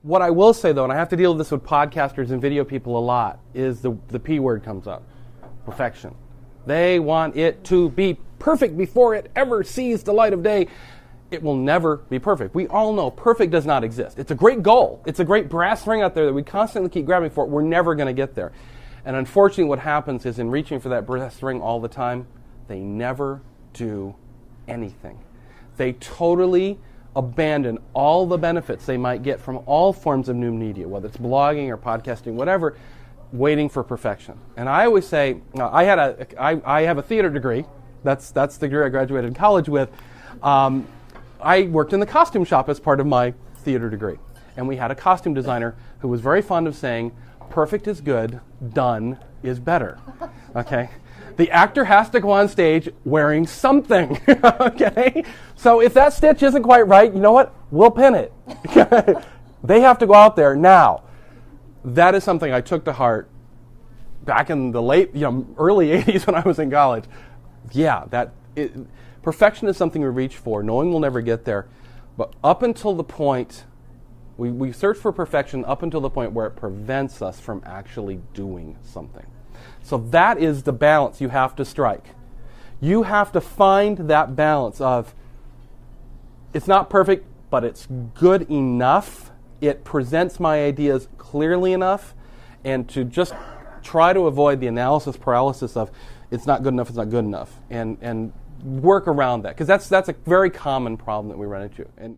What I will say, though, and I have to deal with this with podcasters and video people a lot, is the P word comes up. Perfection. They want it to be perfect before it ever sees the light of day. It will never be perfect. We all know perfect does not exist. It's a great goal. It's a great brass ring out there that we constantly keep grabbing for. We're never going to get there. And unfortunately, what happens is in reaching for that brass ring all the time, they never do anything. They totally abandon all the benefits they might get from all forms of new media, whether it's blogging or podcasting, whatever, waiting for perfection. And I always say, I have a theater degree. That's the degree I graduated college with. I worked in the costume shop as part of my theater degree. And we had a costume designer who was very fond of saying, perfect is good, done is better. Okay? The actor has to go on stage wearing something. Okay? So if that stitch isn't quite right, you know what? We'll pin it. They have to go out there now. That is something I took to heart back in the early 80s when I was in college. Yeah, perfection is something we reach for, knowing we'll never get there. But up until the point, we search for perfection up until the point where it prevents us from actually doing something. So that is the balance you have to strike. You have to find that balance of, it's not perfect, but it's good enough. It presents my ideas clearly enough, and to just try to avoid the analysis paralysis of, it's not good enough, and work around that, because that's a very common problem that we run into. And